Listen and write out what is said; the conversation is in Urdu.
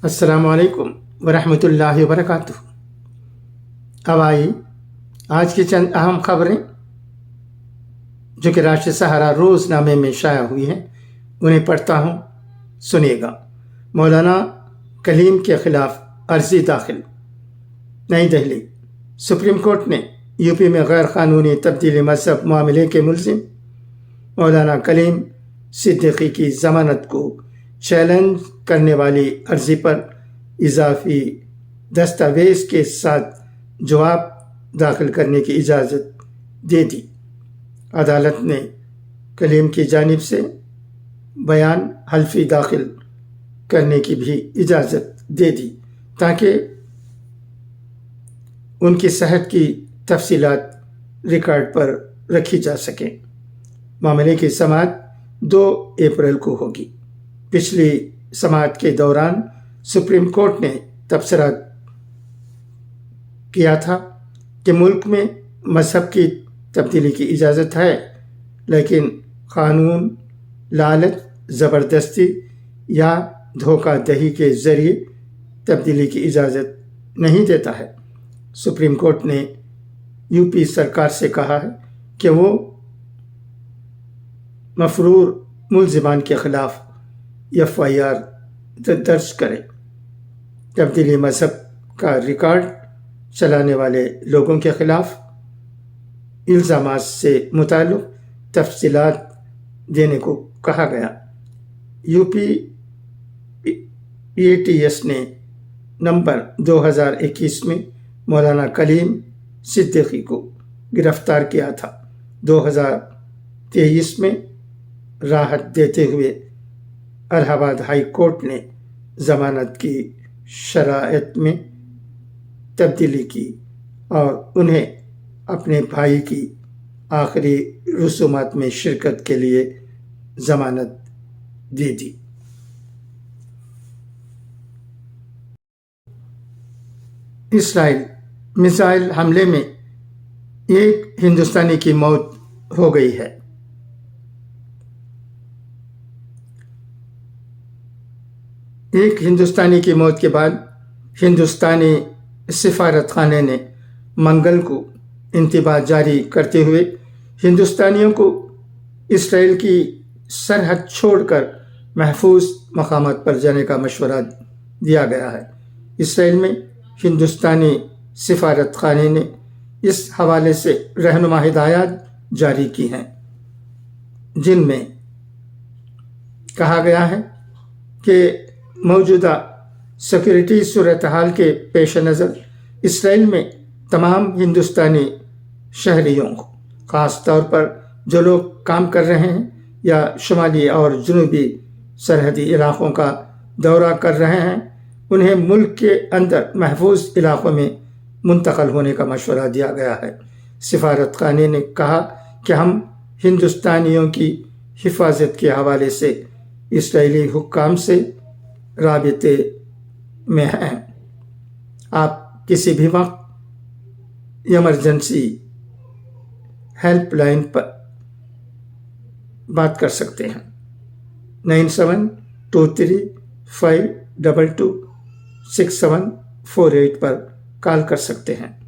السلام علیکم ورحمۃ اللہ وبرکاتہ۔ اب آئیے آج کی چند اہم خبریں جو کہ راشد سہارا روز نامے میں شائع ہوئی ہیں انہیں پڑھتا ہوں، سنیے گا۔ مولانا کلیم کے خلاف عرضی داخل۔ نئی دہلی، سپریم کورٹ نے یو پی میں غیر قانونی تبدیلی مذہب معاملے کے ملزم مولانا کلیم صدیقی کی ضمانت کو چیلنج کرنے والی عرضی پر اضافی دستاویز کے ساتھ جواب داخل کرنے کی اجازت دے دی۔ عدالت نے کلیم کی جانب سے بیان حلفی داخل کرنے کی بھی اجازت دے دی تاکہ ان کی صحت کی تفصیلات ریکارڈ پر رکھی جا سکیں۔ معاملے کی سماعت 2 اپریل کو ہوگی۔ پچھلی سماعت کے دوران سپریم کورٹ نے تبصرہ کیا تھا کہ ملک میں مذہب کی تبدیلی کی اجازت ہے، لیکن قانون لالچ، زبردستی یا دھوکہ دہی کے ذریعے تبدیلی کی اجازت نہیں دیتا ہے۔ سپریم کورٹ نے یو پی سرکار سے کہا ہے کہ وہ مفرور ملزمان کے خلاف FIR درج کرے۔ تبدیلی مذہب کا ریکارڈ چلانے والے لوگوں کے خلاف الزامات سے متعلق تفصیلات دینے کو کہا گیا۔ یو پی ATS نے نومبر 2021 میں مولانا کلیم صدیقی کو گرفتار کیا تھا۔ 2023 میں راحت دیتے ہوئے الہ آباد ہائی کورٹ نے ضمانت کی شرائط میں تبدیلی کی اور انہیں اپنے بھائی کی آخری رسومات میں شرکت کے لیے ضمانت دے دی۔ اسرائیل میزائل حملے میں ایک ہندوستانی کی موت ہو گئی ہے۔ ایک ہندوستانی کی موت کے بعد ہندوستانی سفارت خانے نے منگل کو انتباہ جاری کرتے ہوئے ہندوستانیوں کو اسرائیل کی سرحد چھوڑ کر محفوظ مقامات پر جانے کا مشورہ دیا گیا ہے۔ اسرائیل میں ہندوستانی سفارت خانے نے اس حوالے سے رہنما ہدایات جاری کی ہیں، جن میں کہا گیا ہے کہ موجودہ سیکورٹی صورتحال کے پیش نظر اسرائیل میں تمام ہندوستانی شہریوں کو، خاص طور پر جو لوگ کام کر رہے ہیں یا شمالی اور جنوبی سرحدی علاقوں کا دورہ کر رہے ہیں، انہیں ملک کے اندر محفوظ علاقوں میں منتقل ہونے کا مشورہ دیا گیا ہے۔ سفارت خانے نے کہا کہ ہم ہندوستانیوں کی حفاظت کے حوالے سے اسرائیلی حکام سے رابطے میں ہیں۔ آپ کسی بھی وقت ایمرجنسی ہیلپ لائن پر بات کر سکتے ہیں۔ 972352264748 پر کال کر سکتے ہیں۔